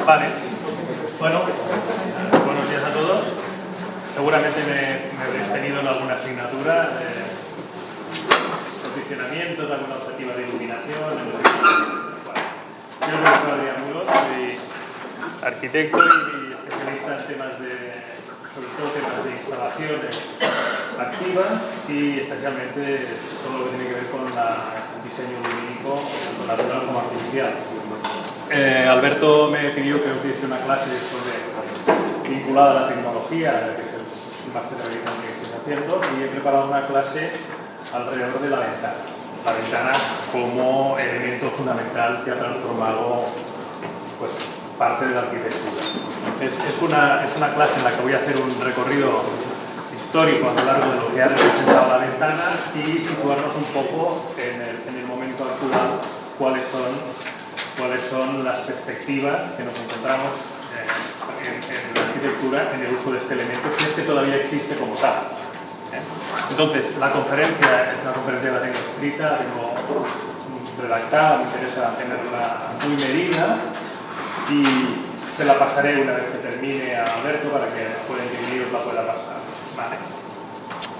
Vale. Bueno, buenos días a todos. Seguramente me habréis tenido en alguna asignatura posicionamientos, alguna objetiva de iluminación. Bueno, yo soy el profesor Adrián Muros, soy arquitecto y especialista en temas sobre todo temas de instalaciones activas y especialmente todo lo que tiene que ver con el diseño lumínico, tanto natural como artificial. Alberto me pidió que os diese una clase vinculada a la tecnología, que es el máster que estáis haciendo, y he preparado una clase alrededor de la ventana. La ventana como elemento fundamental que ha transformado pues, parte de la arquitectura. Es una clase en la que voy a hacer un recorrido histórico a lo largo de lo que ha representado la ventana y situarnos un poco en el momento actual, cuáles son las perspectivas que nos encontramos en la arquitectura en el uso de este elemento, si es que todavía existe como tal. Entonces, la conferencia es una conferencia que la tengo escrita, la tengo redactada, me interesa tenerla muy medida y se la pasaré una vez que termine a Alberto para que pueda imprimir y os la pueda pasar. Vale.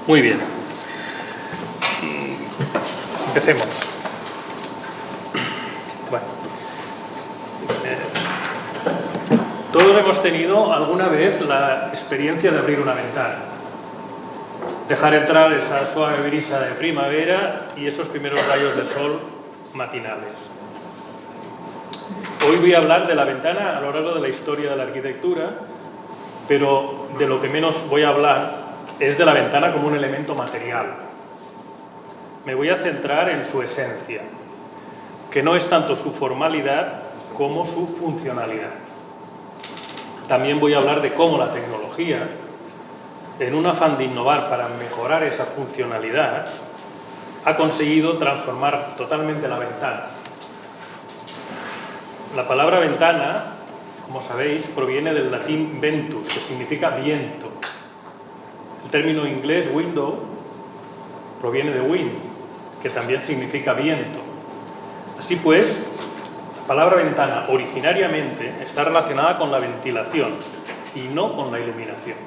Muy bien. Empecemos. Bueno. Todos hemos tenido alguna vez la experiencia de abrir una ventana, dejar entrar esa suave brisa de primavera y esos primeros rayos de sol matinales. Hoy voy a hablar de la ventana a lo largo de la historia de la arquitectura, pero de lo que menos voy a hablar es de la ventana como un elemento material. Me voy a centrar en su esencia, que no es tanto su formalidad como su funcionalidad. También voy a hablar de cómo la tecnología, en un afán de innovar para mejorar esa funcionalidad, ha conseguido transformar totalmente la ventana. La palabra ventana, como sabéis, proviene del latín ventus, que significa viento. El término inglés window proviene de wind, que también significa viento. Así pues, la palabra ventana originariamente está relacionada con la ventilación y no con la iluminación.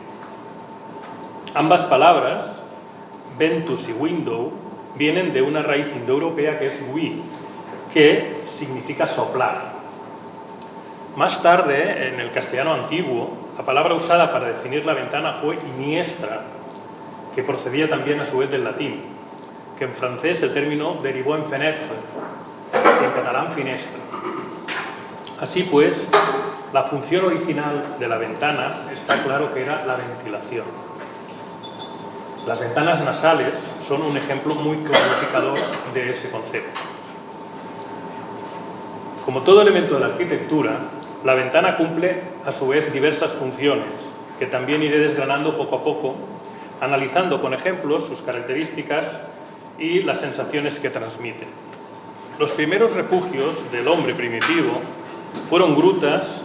Ambas palabras, ventus y window, vienen de una raíz indoeuropea que es wi, que significa soplar. Más tarde, en el castellano antiguo, la palabra usada para definir la ventana fue iniestra, que procedía también a su vez del latín, que en francés el término derivó en fenêtre y en catalán finestra. Así pues, la función original de la ventana está claro que era la ventilación. Las ventanas nasales son un ejemplo muy clarificador de ese concepto. Como todo elemento de la arquitectura, la ventana cumple a su vez diversas funciones, que también iré desgranando poco a poco, analizando con ejemplos sus características y las sensaciones que transmite. Los primeros refugios del hombre primitivo fueron grutas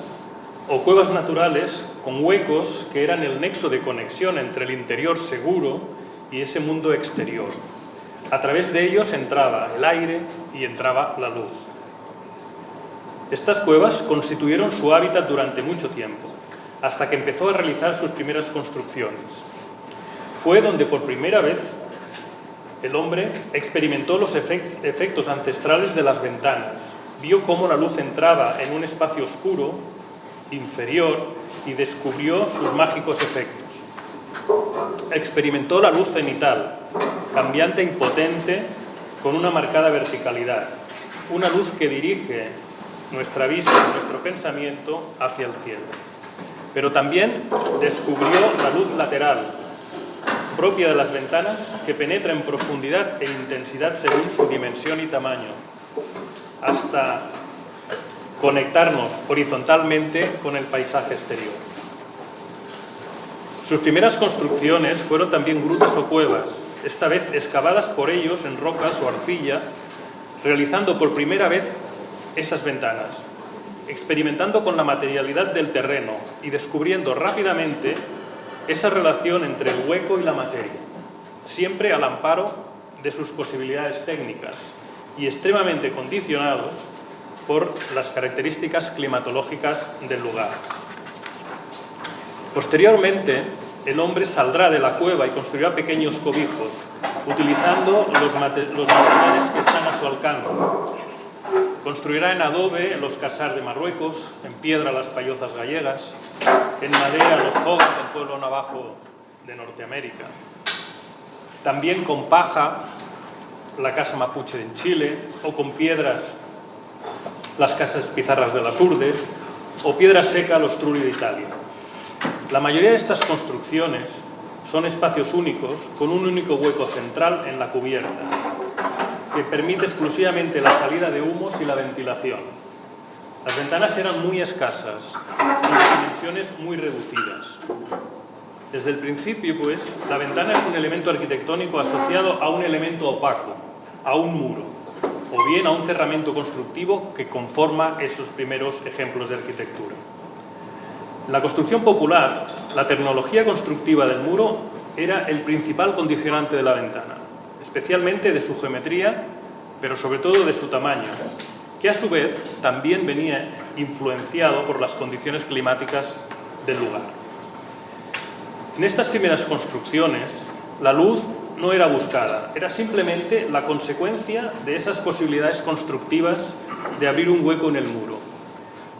o cuevas naturales con huecos que eran el nexo de conexión entre el interior seguro y ese mundo exterior. A través de ellos entraba el aire y entraba la luz. Estas cuevas constituyeron su hábitat durante mucho tiempo, hasta que empezó a realizar sus primeras construcciones. Fue donde por primera vez el hombre experimentó los efectos ancestrales de las ventanas, vio cómo la luz entraba en un espacio oscuro, inferior, y descubrió sus mágicos efectos. Experimentó la luz cenital, cambiante y potente, con una marcada verticalidad, una luz que dirige nuestra vista y nuestro pensamiento hacia el cielo. Pero también descubrió la luz lateral, propia de las ventanas, que penetra en profundidad e intensidad según su dimensión y tamaño, hasta conectarnos horizontalmente con el paisaje exterior. Sus primeras construcciones fueron también grutas o cuevas, esta vez excavadas por ellos en rocas o arcilla, realizando por primera vez esas ventanas, experimentando con la materialidad del terreno y descubriendo rápidamente esa relación entre el hueco y la materia, siempre al amparo de sus posibilidades técnicas y extremadamente condicionados por las características climatológicas del lugar. Posteriormente, el hombre saldrá de la cueva y construirá pequeños cobijos, utilizando los materiales que están a su alcance. Construirá en adobe los casars de Marruecos, en piedra las payozas gallegas, en madera los hogar del pueblo navajo de Norteamérica. También con paja la casa mapuche en Chile, o con piedras las casas pizarras de las Urdes, o piedra seca los trulli de Italia. La mayoría de estas construcciones son espacios únicos, con un único hueco central en la cubierta, que permite exclusivamente la salida de humos y la ventilación. Las ventanas eran muy escasas y de dimensiones muy reducidas. Desde el principio, pues, la ventana es un elemento arquitectónico asociado a un elemento opaco, a un muro, o bien a un cerramiento constructivo que conforma esos primeros ejemplos de arquitectura. En la construcción popular, la tecnología constructiva del muro era el principal condicionante de la ventana, especialmente de su geometría, pero sobre todo de su tamaño, que a su vez también venía influenciado por las condiciones climáticas del lugar. En estas primeras construcciones, la luz no era buscada, era simplemente la consecuencia de esas posibilidades constructivas de abrir un hueco en el muro.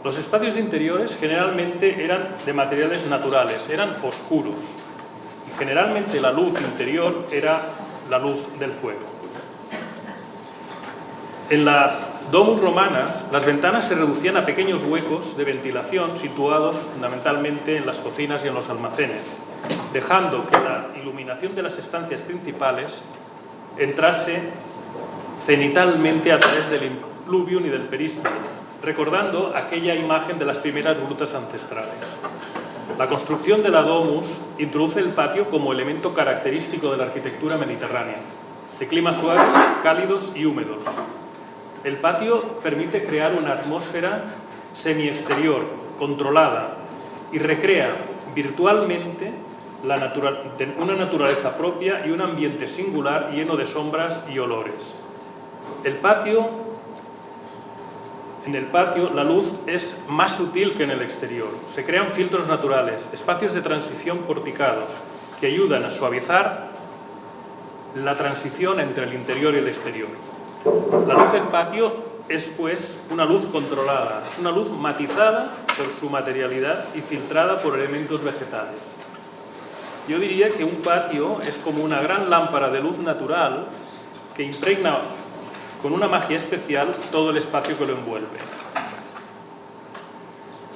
Los espacios interiores generalmente eran de materiales naturales, eran oscuros, y generalmente la luz interior era la luz del fuego. En la domus romanas, las ventanas se reducían a pequeños huecos de ventilación situados fundamentalmente en las cocinas y en los almacenes, dejando que la iluminación de las estancias principales entrase cenitalmente a través del impluvium y del perístilo, recordando aquella imagen de las primeras grutas ancestrales. La construcción de la domus introduce el patio como elemento característico de la arquitectura mediterránea, de climas suaves, cálidos y húmedos. El patio permite crear una atmósfera semi-exterior, controlada, y recrea virtualmente una naturaleza propia y un ambiente singular lleno de sombras y olores. En el patio la luz es más sutil que en el exterior. Se crean filtros naturales, espacios de transición porticados que ayudan a suavizar la transición entre el interior y el exterior. La luz del patio es, pues, una luz controlada, es una luz matizada por su materialidad y filtrada por elementos vegetales. Yo diría que un patio es como una gran lámpara de luz natural que impregna con una magia especial todo el espacio que lo envuelve.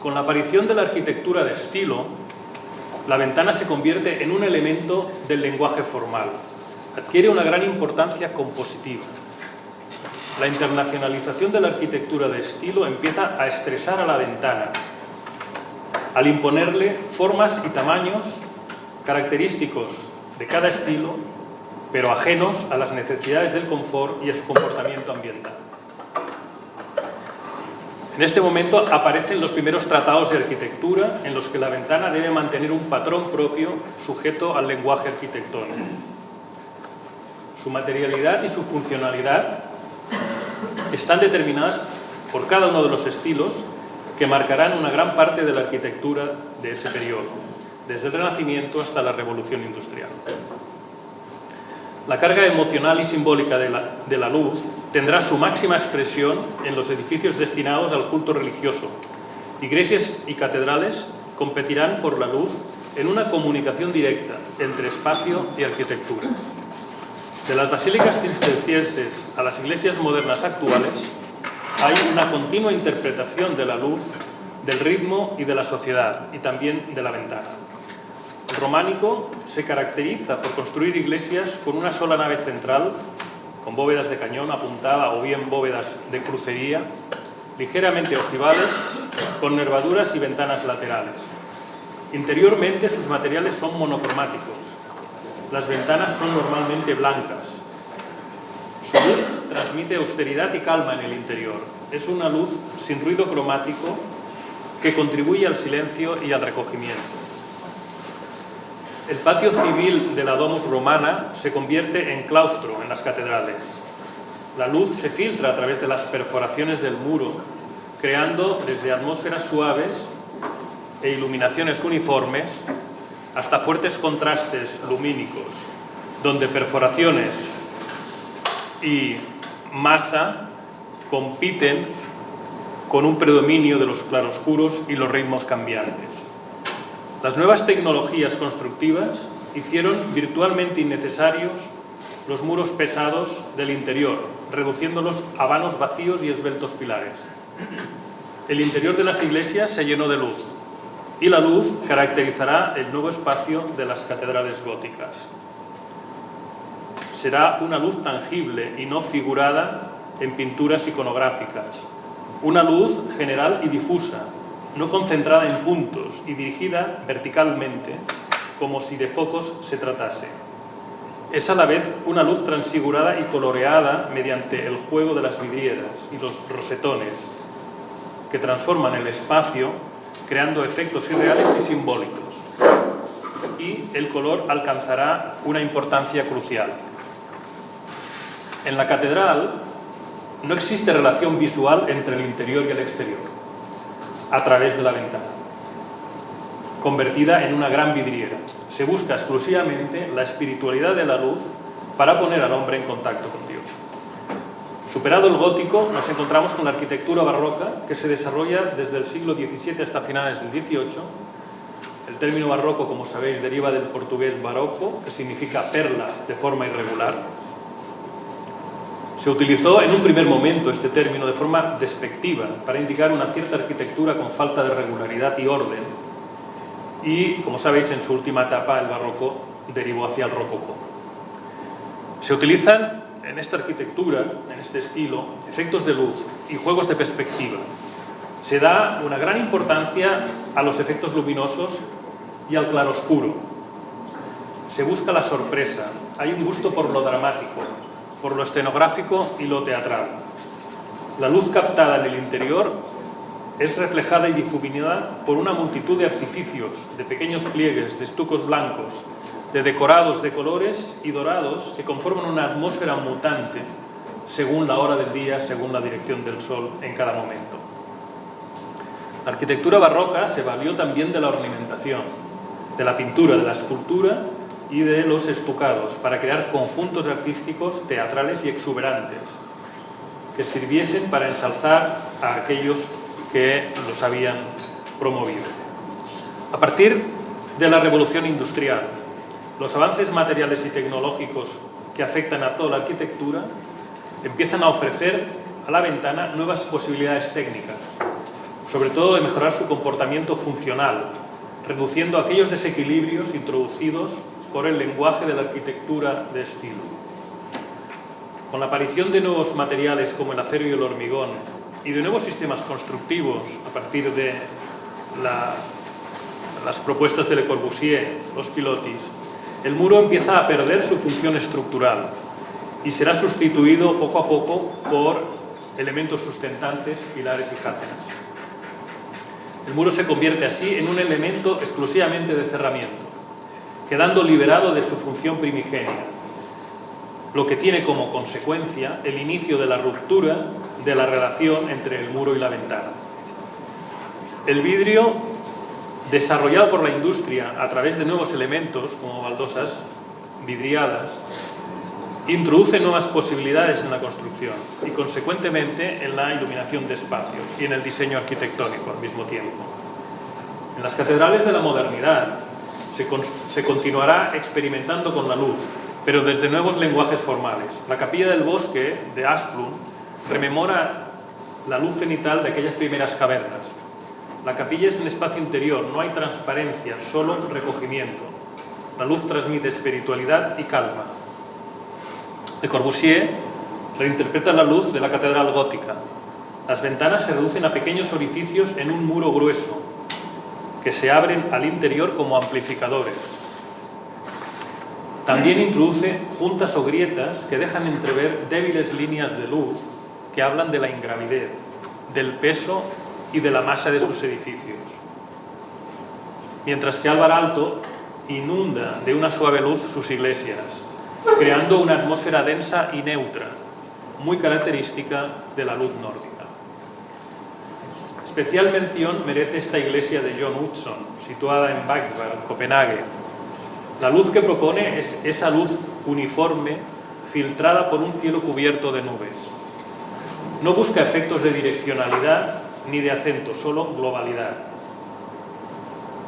Con la aparición de la arquitectura de estilo, la ventana se convierte en un elemento del lenguaje formal. Adquiere una gran importancia compositiva. La internacionalización de la arquitectura de estilo empieza a estresar a la ventana, al imponerle formas y tamaños característicos de cada estilo, pero ajenos a las necesidades del confort y a su comportamiento ambiental. En este momento aparecen los primeros tratados de arquitectura en los que la ventana debe mantener un patrón propio sujeto al lenguaje arquitectónico. Su materialidad y su funcionalidad están determinadas por cada uno de los estilos que marcarán una gran parte de la arquitectura de ese periodo, desde el Renacimiento hasta la Revolución Industrial. La carga emocional y simbólica de la luz tendrá su máxima expresión en los edificios destinados al culto religioso. Iglesias y catedrales competirán por la luz en una comunicación directa entre espacio y arquitectura. De las basílicas cistercienses a las iglesias modernas actuales, hay una continua interpretación de la luz, del ritmo y de la sociedad, y también de la ventana. El románico se caracteriza por construir iglesias con una sola nave central, con bóvedas de cañón apuntada o bien bóvedas de crucería, ligeramente ojivales, con nervaduras y ventanas laterales. Interiormente sus materiales son monocromáticos. Las ventanas son normalmente blancas. Su luz transmite austeridad y calma en el interior. Es una luz sin ruido cromático que contribuye al silencio y al recogimiento. El patio civil de la domus romana se convierte en claustro en las catedrales. La luz se filtra a través de las perforaciones del muro creando desde atmósferas suaves e iluminaciones uniformes hasta fuertes contrastes lumínicos, donde perforaciones y masa compiten con un predominio de los claroscuros y los ritmos cambiantes. Las nuevas tecnologías constructivas hicieron virtualmente innecesarios los muros pesados del interior, reduciéndolos a vanos vacíos y esbeltos pilares. El interior de las iglesias se llenó de luz, y la luz caracterizará el nuevo espacio de las catedrales góticas. Será una luz tangible y no figurada en pinturas iconográficas, una luz general y difusa, no concentrada en puntos y dirigida verticalmente, como si de focos se tratase. Es a la vez una luz transfigurada y coloreada mediante el juego de las vidrieras y los rosetones, que transforman el espacio creando efectos irreales y simbólicos. Y el color alcanzará una importancia crucial. En la catedral no existe relación visual entre el interior y el exterior, a través de la ventana, convertida en una gran vidriera. Se busca exclusivamente la espiritualidad de la luz para poner al hombre en contacto con Dios. Superado el gótico, nos encontramos con la arquitectura barroca, que se desarrolla desde el siglo XVII hasta finales del XVIII. El término barroco, como sabéis, deriva del portugués barroco, que significa perla de forma irregular. Se utilizó en un primer momento este término de forma despectiva para indicar una cierta arquitectura con falta de regularidad y orden, y, como sabéis, en su última etapa el barroco derivó hacia el rococó. Se utilizan en esta arquitectura, en este estilo, efectos de luz y juegos de perspectiva. Se da una gran importancia a los efectos luminosos y al claroscuro. Se busca la sorpresa, hay un gusto por lo dramático, por lo escenográfico y lo teatral. La luz captada en el interior es reflejada y difuminada por una multitud de artificios, de pequeños pliegues, de estucos blancos, de decorados de colores y dorados que conforman una atmósfera mutante según la hora del día, según la dirección del sol en cada momento. La arquitectura barroca se valió también de la ornamentación, de la pintura, de la escultura y de los estucados para crear conjuntos artísticos teatrales y exuberantes que sirviesen para ensalzar a aquellos que los habían promovido. A partir de la revolución industrial, los avances materiales y tecnológicos que afectan a toda la arquitectura empiezan a ofrecer a la ventana nuevas posibilidades técnicas, sobre todo de mejorar su comportamiento funcional, reduciendo aquellos desequilibrios introducidos por el lenguaje de la arquitectura de estilo. Con la aparición de nuevos materiales como el acero y el hormigón y de nuevos sistemas constructivos a partir de las propuestas de Le Corbusier, los pilotis, el muro empieza a perder su función estructural y será sustituido poco a poco por elementos sustentantes, pilares y játenas. El muro se convierte así en un elemento exclusivamente de cerramiento, quedando liberado de su función primigenia, lo que tiene como consecuencia el inicio de la ruptura de la relación entre el muro y la ventana. El vidrio, desarrollado por la industria a través de nuevos elementos como baldosas vidriadas, introduce nuevas posibilidades en la construcción y, consecuentemente, en la iluminación de espacios y en el diseño arquitectónico al mismo tiempo. En las catedrales de la modernidad se continuará experimentando con la luz, pero desde nuevos lenguajes formales. La Capilla del Bosque de Asplund rememora la luz cenital de aquellas primeras cavernas. La capilla es un espacio interior, no hay transparencia, solo recogimiento. La luz transmite espiritualidad y calma. Le Corbusier reinterpreta la luz de la catedral gótica. Las ventanas se reducen a pequeños orificios en un muro grueso, que se abren al interior como amplificadores. También introduce juntas o grietas que dejan entrever débiles líneas de luz que hablan de la ingravidez, del peso y de la masa de sus edificios. Mientras que Alvar Aalto inunda de una suave luz sus iglesias, creando una atmósfera densa y neutra, muy característica de la luz nórdica. Especial mención merece esta iglesia de John Utzon, situada en Bagsberg, Copenhague. La luz que propone es esa luz uniforme, filtrada por un cielo cubierto de nubes. No busca efectos de direccionalidad ni de acento, solo globalidad.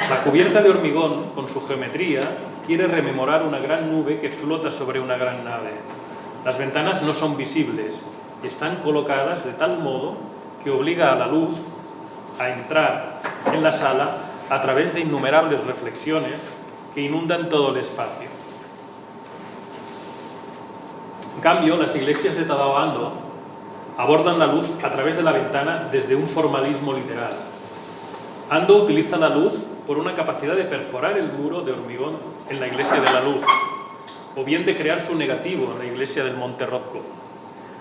La cubierta de hormigón, con su geometría, quiere rememorar una gran nube que flota sobre una gran nave. Las ventanas no son visibles y están colocadas de tal modo que obliga a la luz a entrar en la sala a través de innumerables reflexiones que inundan todo el espacio. En cambio, las iglesias de Tadao Ando abordan la luz a través de la ventana desde un formalismo literal. Ando utiliza la luz por una capacidad de perforar el muro de hormigón en la iglesia de la luz, o bien de crear su negativo en la iglesia del Monte Rothko,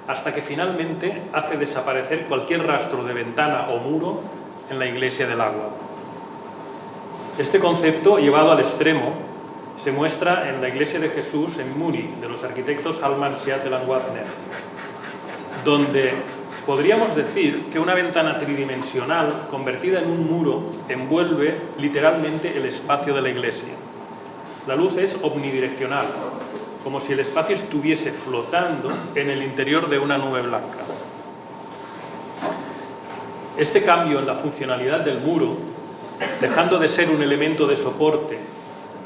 hasta que finalmente hace desaparecer cualquier rastro de ventana o muro en la iglesia del agua. Este concepto, llevado al extremo, se muestra en la iglesia de Jesús en Múnich, de los arquitectos Hallmann, Schiatel y Wagner, donde podríamos decir que una ventana tridimensional convertida en un muro envuelve literalmente el espacio de la iglesia. La luz es omnidireccional, como si el espacio estuviese flotando en el interior de una nube blanca. Este cambio en la funcionalidad del muro, dejando de ser un elemento de soporte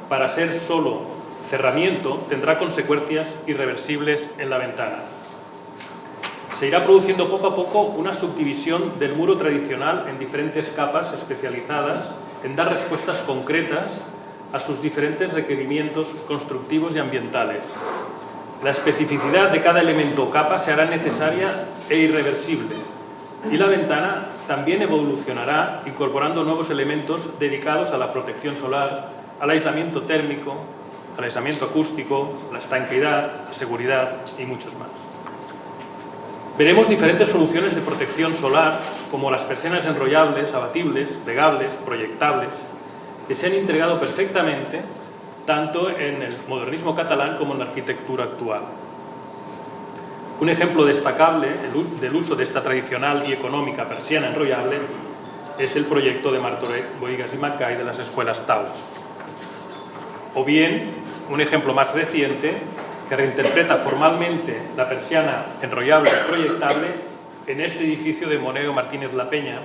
para ser solo cerramiento, tendrá consecuencias irreversibles en la ventana. Se irá produciendo poco a poco una subdivisión del muro tradicional en diferentes capas especializadas en dar respuestas concretas a sus diferentes requerimientos constructivos y ambientales. La especificidad de cada elemento o capa se hará necesaria e irreversible, y la ventana también evolucionará incorporando nuevos elementos dedicados a la protección solar, al aislamiento térmico, al aislamiento acústico, la estanqueidad, la seguridad y muchos más. Veremos diferentes soluciones de protección solar, como las persianas enrollables, abatibles, plegables, proyectables, que se han integrado perfectamente tanto en el modernismo catalán como en la arquitectura actual. Un ejemplo destacable del uso de esta tradicional y económica persiana enrollable es el proyecto de Martorell, Bohigas y Mackay de las escuelas Tau. O bien, un ejemplo más reciente que reinterpreta formalmente la persiana enrollable y proyectable en este edificio de Moneo Martínez La Peña,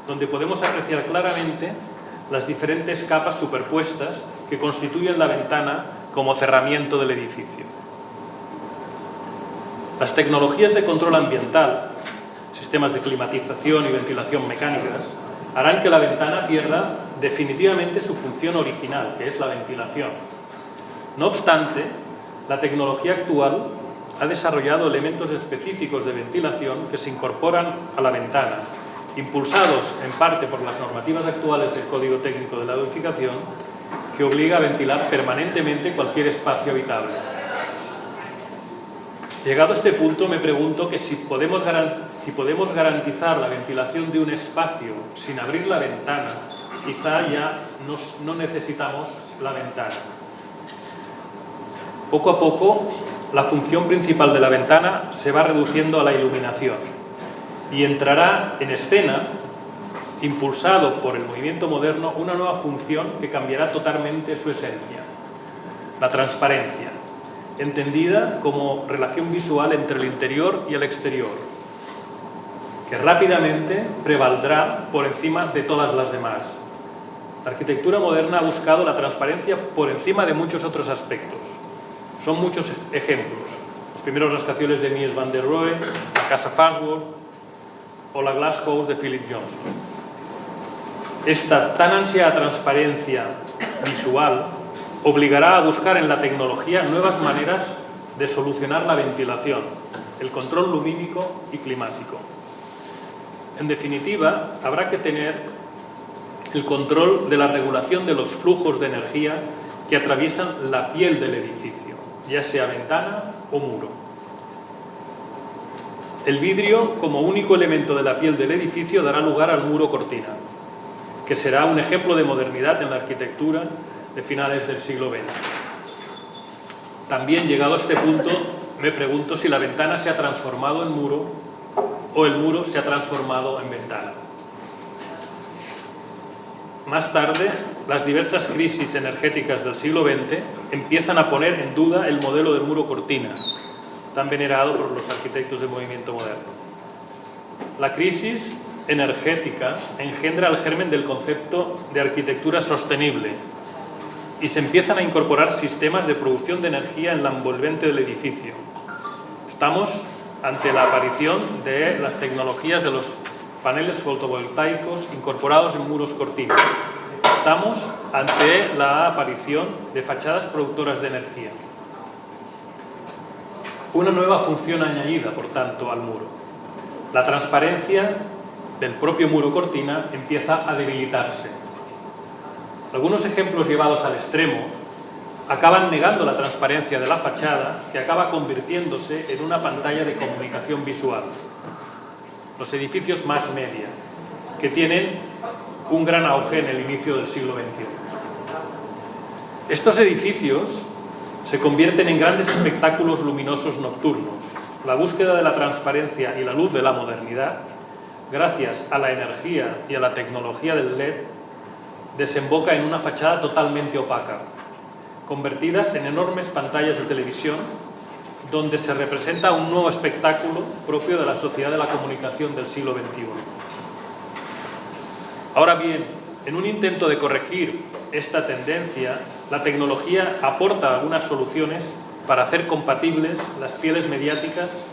donde podemos apreciar claramente las diferentes capas superpuestas que constituyen la ventana como cerramiento del edificio. Las tecnologías de control ambiental, sistemas de climatización y ventilación mecánicas, harán que la ventana pierda definitivamente su función original, que es la ventilación. No obstante, la tecnología actual ha desarrollado elementos específicos de ventilación que se incorporan a la ventana, impulsados en parte por las normativas actuales del Código Técnico de la Edificación, que obliga a ventilar permanentemente cualquier espacio habitable. Llegado a este punto, me pregunto que si podemos garantizar la ventilación de un espacio sin abrir la ventana, quizá ya no necesitamos la ventana. Poco a poco, la función principal de la ventana se va reduciendo a la iluminación y entrará en escena, impulsado por el movimiento moderno, una nueva función que cambiará totalmente su esencia: la transparencia, entendida como relación visual entre el interior y el exterior, que rápidamente prevaldrá por encima de todas las demás. La arquitectura moderna ha buscado la transparencia por encima de muchos otros aspectos. Son muchos ejemplos: los primeros rascacielos de Mies van der Rohe, la Casa Farnsworth o la Glass House de Philip Johnson. Esta tan ansiada transparencia visual obligará a buscar en la tecnología nuevas maneras de solucionar la ventilación, el control lumínico y climático. En definitiva, habrá que tener el control de la regulación de los flujos de energía que atraviesan la piel del edificio, ya sea ventana o muro. El vidrio, como único elemento de la piel del edificio, dará lugar al muro cortina, que será un ejemplo de modernidad en la arquitectura de finales del siglo XX. También, llegado a este punto, me pregunto si la ventana se ha transformado en muro o el muro se ha transformado en ventana. más tarde, las diversas crisis energéticas del siglo XX empiezan a poner en duda el modelo del muro cortina, tan venerado por los arquitectos del movimiento moderno. La crisis energética engendra el germen del concepto de arquitectura sostenible y se empiezan a incorporar sistemas de producción de energía en la envolvente del edificio. Estamos ante la aparición de las tecnologías de los paneles fotovoltaicos incorporados en muros cortina. Estamos ante la aparición de fachadas productoras de energía. Una nueva función añadida, por tanto, al muro. La transparencia del propio muro cortina empieza a debilitarse. Algunos ejemplos llevados al extremo acaban negando la transparencia de la fachada, que acaba convirtiéndose en una pantalla de comunicación visual. Los edificios más media, que tienen un gran auge en el inicio del siglo XXI. Estos edificios se convierten en grandes espectáculos luminosos nocturnos. La búsqueda de la transparencia y la luz de la modernidad, gracias a la energía y a la tecnología del LED, desemboca en una fachada totalmente opaca, convertidas en enormes pantallas de televisión, donde se representa un nuevo espectáculo propio de la sociedad de la comunicación del siglo XXI. Ahora bien, en un intento de corregir esta tendencia, la tecnología aporta algunas soluciones para hacer compatibles las pieles mediáticas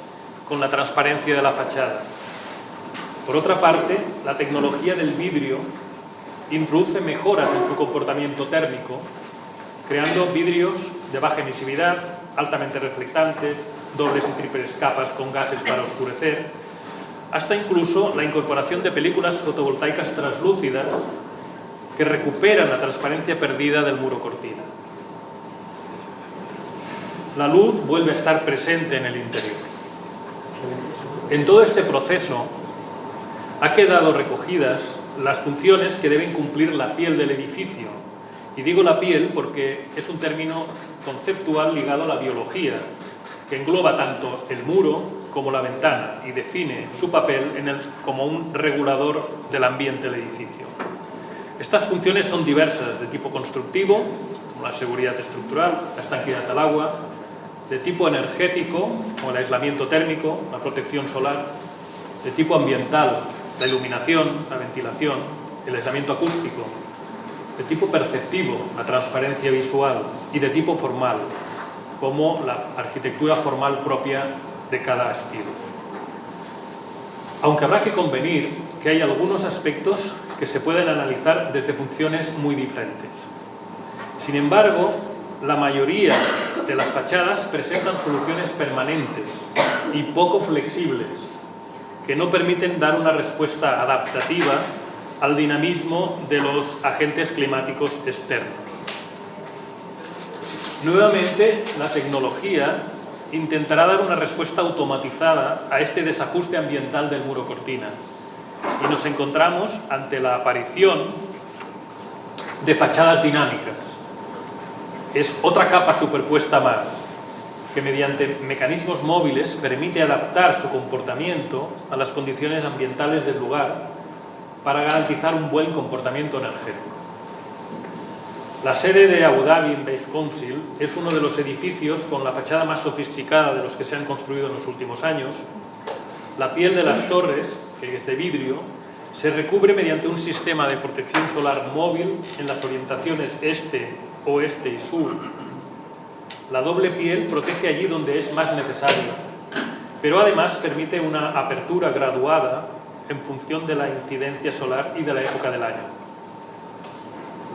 con la transparencia de la fachada. Por otra parte, la tecnología del vidrio introduce mejoras en su comportamiento térmico, creando vidrios de baja emisividad, altamente reflectantes, dobles y triples capas con gases para oscurecer, hasta incluso la incorporación de películas fotovoltaicas translúcidas que recuperan la transparencia perdida del muro cortina. La luz vuelve a estar presente en el interior. En todo este proceso ha quedado recogidas las funciones que deben cumplir la piel del edificio. Y digo la piel porque es un término conceptual ligado a la biología, que engloba tanto el muro como la ventana y define su papel como un regulador del ambiente del edificio. Estas funciones son diversas, de tipo constructivo, como la seguridad estructural, la estanqueidad al agua, de tipo energético, como el aislamiento térmico, la protección solar, de tipo ambiental, la iluminación, la ventilación, el aislamiento acústico, de tipo perceptivo, la transparencia visual, y de tipo formal, como la arquitectura formal propia de cada estilo. Aunque habrá que convenir que hay algunos aspectos que se pueden analizar desde funciones muy diferentes. Sin embargo, la mayoría de las fachadas presentan soluciones permanentes y poco flexibles, que no permiten dar una respuesta adaptativa al dinamismo de los agentes climáticos externos. Nuevamente, la tecnología intentará dar una respuesta automatizada a este desajuste ambiental del muro cortina, y nos encontramos ante la aparición de fachadas dinámicas. Es otra capa superpuesta más, que mediante mecanismos móviles permite adaptar su comportamiento a las condiciones ambientales del lugar para garantizar un buen comportamiento energético. La sede de Abu Dhabi Base Council es uno de los edificios con la fachada más sofisticada de los que se han construido en los últimos años. La piel de las torres, que es de vidrio, se recubre mediante un sistema de protección solar móvil en las orientaciones este, oeste y sur. La doble piel protege allí donde es más necesario, pero además permite una apertura graduada en función de la incidencia solar y de la época del año.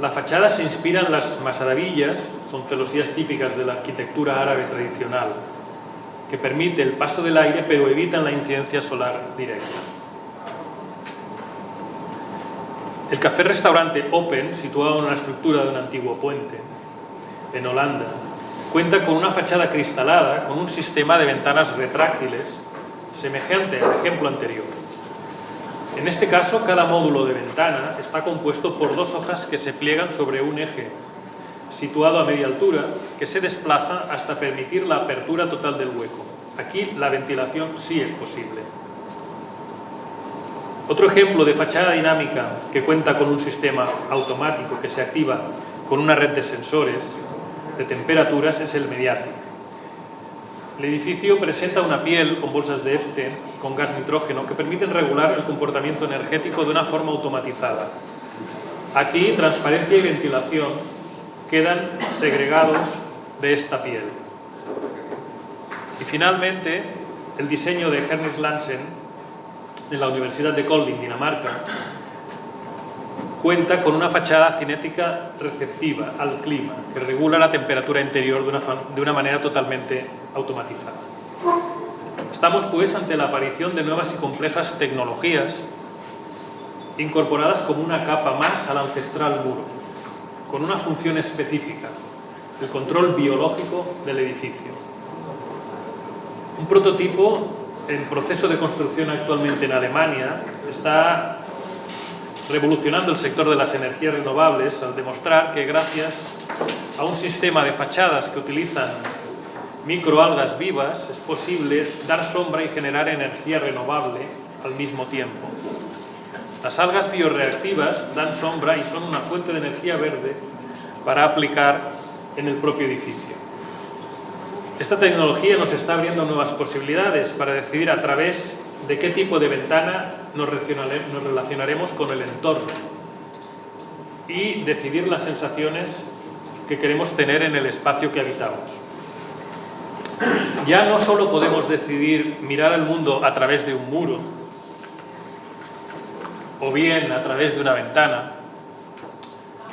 La fachada se inspira en las masarabillas, son celosías típicas de la arquitectura árabe tradicional, que permite el paso del aire pero evitan la incidencia solar directa. El café-restaurante Open, situado en la estructura de un antiguo puente, en Holanda, cuenta con una fachada cristalada con un sistema de ventanas retráctiles, semejante al ejemplo anterior. En este caso, cada módulo de ventana está compuesto por dos hojas que se pliegan sobre un eje situado a media altura, que se desplaza hasta permitir la apertura total del hueco. Aquí la ventilación sí es posible. Otro ejemplo de fachada dinámica que cuenta con un sistema automático que se activa con una red de sensores de temperaturas es el Mediatic. El edificio presenta una piel con bolsas de EPTE con gas nitrógeno que permiten regular el comportamiento energético de una forma automatizada. Aquí, transparencia y ventilación quedan segregados de esta piel. Y finalmente, el diseño de Henrik Lansen de la Universidad de Kolding, Dinamarca, cuenta con una fachada cinética receptiva al clima que regula la temperatura interior de una manera totalmente automatizada. Estamos pues ante la aparición de nuevas y complejas tecnologías incorporadas como una capa más al ancestral muro, con una función específica, el control biológico del edificio. Un prototipo en proceso de construcción actualmente en Alemania está revolucionando el sector de las energías renovables al demostrar que gracias a un sistema de fachadas que utilizan microalgas vivas es posible dar sombra y generar energía renovable al mismo tiempo. Las algas bioreactivas dan sombra y son una fuente de energía verde para aplicar en el propio edificio. Esta tecnología nos está abriendo nuevas posibilidades para decidir a través de qué tipo de ventana nos relacionaremos con el entorno y decidir las sensaciones que queremos tener en el espacio que habitamos. Ya no solo podemos decidir mirar el mundo a través de un muro o bien a través de una ventana.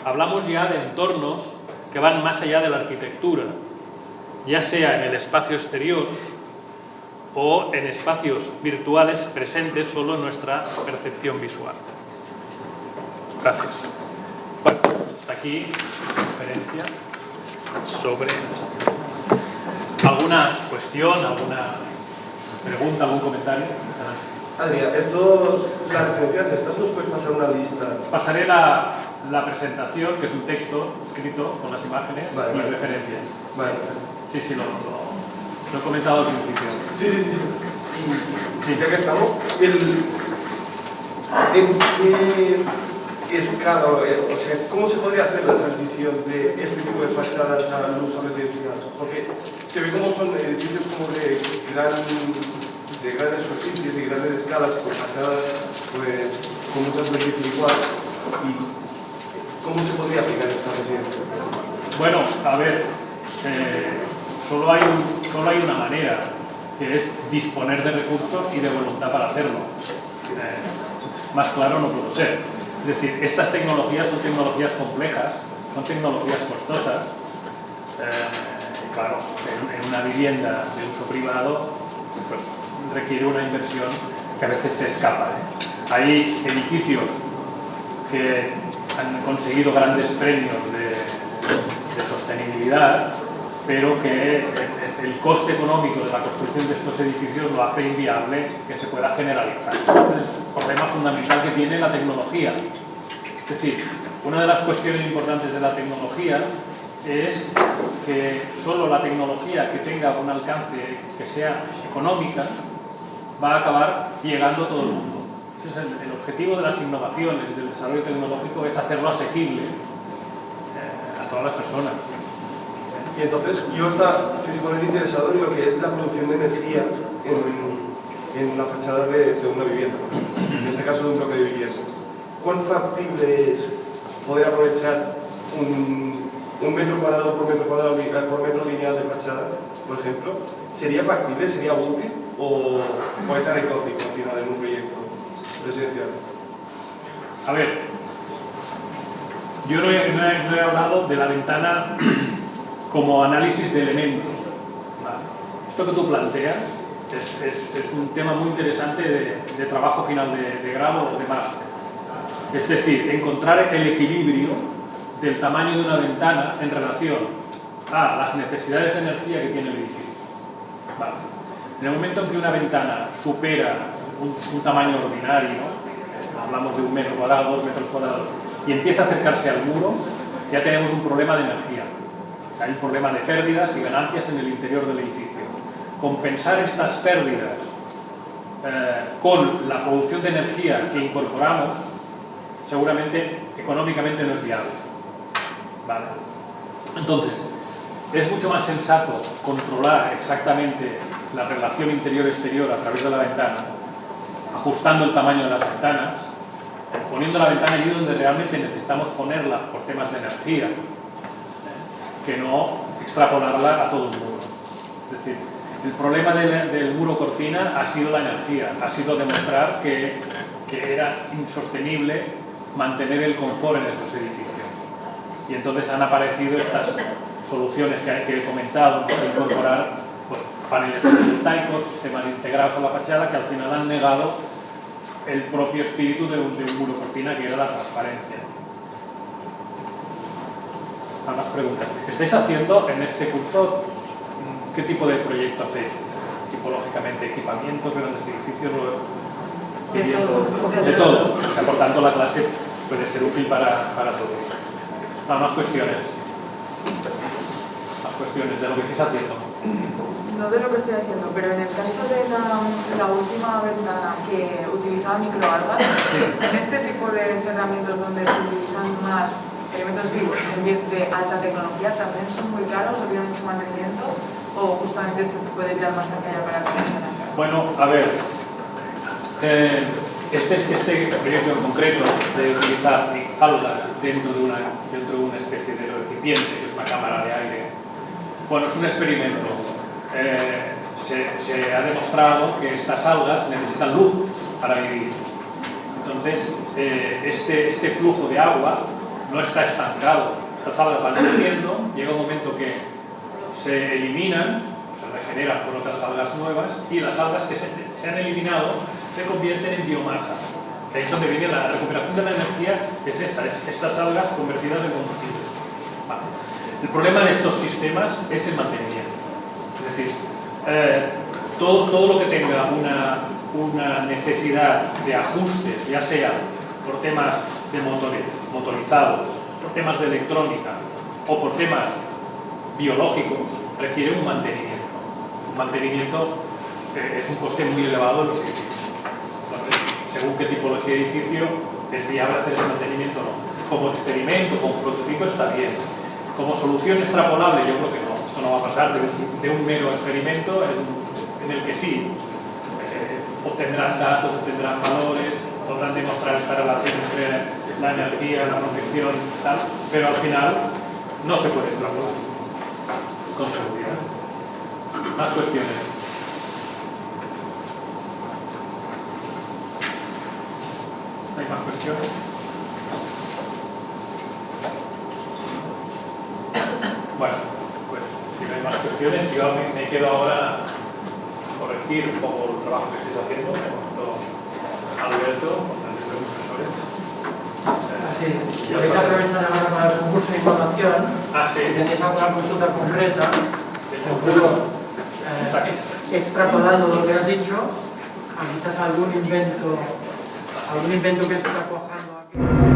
Hablamos ya de entornos que van más allá de la arquitectura, ya sea en el espacio exterior o en espacios virtuales presentes solo en nuestra percepción visual. Gracias. Bueno, hasta aquí la conferencia sobre... ¿Alguna cuestión, alguna pregunta, algún comentario? Adrián, las referencias de estas nos puedes pasar una lista. Pasaré la presentación, que es un texto escrito con las imágenes y referencias. Vale. Sí, lo he comentado al principio. Sí. Y ya que estamos, ¿en qué escala, o sea, cómo se podría hacer la transición de este tipo de fachadas al uso residencial? Porque se ve como son edificios como de grandes superficies y grandes escalas, con fachadas pues, con muchas superficies igual. ¿Y cómo se podría aplicar esta residencia? Bueno, a ver, solo hay una manera, que es disponer de recursos y de voluntad para hacerlo. Más claro no puedo ser. Es decir, estas tecnologías son tecnologías complejas, son tecnologías costosas. Claro, en una vivienda de uso privado pues, requiere una inversión que a veces se escapa. Hay edificios que han conseguido grandes premios de sostenibilidad, pero que el coste económico de la construcción de estos edificios lo hace inviable que se pueda generalizar. Ese es el problema fundamental que tiene la tecnología. Es decir, una de las cuestiones importantes de la tecnología es que solo la tecnología que tenga un alcance que sea económica va a acabar llegando a todo el mundo. Entonces, el objetivo de las innovaciones, del desarrollo tecnológico, es hacerlo asequible a todas las personas. Y entonces yo estaba principalmente interesado en lo que es la producción de energía en la fachada de una vivienda, en este caso de un bloque de vivienda. ¿Cuán factible es poder aprovechar un metro cuadrado por metro lineal de fachada, por ejemplo? ¿Sería factible, sería útil o es anecdótico al final en un proyecto residencial? A ver, yo no he hablado de la ventana como análisis de elementos. ¿Vale? Esto que tú planteas es un tema muy interesante de trabajo final de grado o de máster. Es decir, encontrar el equilibrio del tamaño de una ventana en relación a las necesidades de energía que tiene el edificio. Vale. En el momento en que una ventana supera un tamaño ordinario, hablamos de 1 metro cuadrado, 2 metros cuadrados, y empieza a acercarse al muro, ya tenemos un problema de energía. Hay un problema de pérdidas y ganancias en el interior del edificio. Compensar estas pérdidas con la producción de energía que incorporamos, seguramente económicamente no es viable. ¿Vale? Entonces, es mucho más sensato controlar exactamente la relación interior-exterior a través de la ventana, ajustando el tamaño de las ventanas, poniendo la ventana allí donde realmente necesitamos ponerla por temas de energía, que no extrapolarla a todo el muro. Es decir, el problema del muro cortina ha sido la energía, ha sido demostrar que era insostenible mantener el confort en esos edificios. Y entonces han aparecido estas soluciones que he comentado, de incorporar pues, paneles fotovoltaicos, sistemas integrados a la fachada, que al final han negado el propio espíritu de un muro cortina, que era la transparencia. Más preguntas. ¿Estáis haciendo en este curso qué tipo de proyecto hacéis? Tipológicamente, equipamientos, grandes edificios o de todo. O sea, por tanto, la clase puede ser útil para todos. Más cuestiones. Más cuestiones de lo que estáis haciendo. No de lo que estoy haciendo, pero en el caso de la última ventana que utilizaba microalgas, en este tipo de encerramientos donde se utilizan más elementos vivos en vez de alta tecnología, ¿también son muy caros o tienen mucho mantenimiento? ¿O justamente se puede tirar más allá para que no se haga? Bueno, a ver, este proyecto en concreto de utilizar algas dentro de una especie de recipiente, que es una cámara de aire, bueno, es un experimento. Se ha demostrado que estas algas necesitan luz para vivir. Entonces, este flujo de agua no está estancado. Estas algas van creciendo, llega un momento que se eliminan, se regeneran por otras algas nuevas, y las algas que se han eliminado se convierten en biomasa. Ahí es donde viene la recuperación de la energía, es estas algas convertidas en combustible. Vale. El problema de estos sistemas es el mantenimiento. Es decir, todo lo que tenga una necesidad de ajustes, ya sea por temas de motores, motorizados, por temas de electrónica o por temas biológicos, requiere un mantenimiento. Un mantenimiento es un coste muy elevado en los edificios. Entonces, según qué tipología de edificio es viable hacer ese mantenimiento o no. Como experimento, como prototipo está bien. Como solución extrapolable, yo creo que no. Esto no va a pasar de un mero experimento en el que sí obtendrán datos, obtendrán valores, podrán demostrar esa relación entre la energía, la protección y tal, pero al final no se puede extrapolar con seguridad. Más cuestiones. ¿Hay más cuestiones? Bueno, pues si no hay más cuestiones, yo me quedo ahora a corregir un poco el trabajo que estáis haciendo. Me comentó Alberto, con el resto de los profesores. Sí, podéis aprovechar ahora para el concurso de información. Sí. Si tenéis alguna consulta concreta, extrapolando lo que has dicho, quizás algún invento que se está cuajando aquí.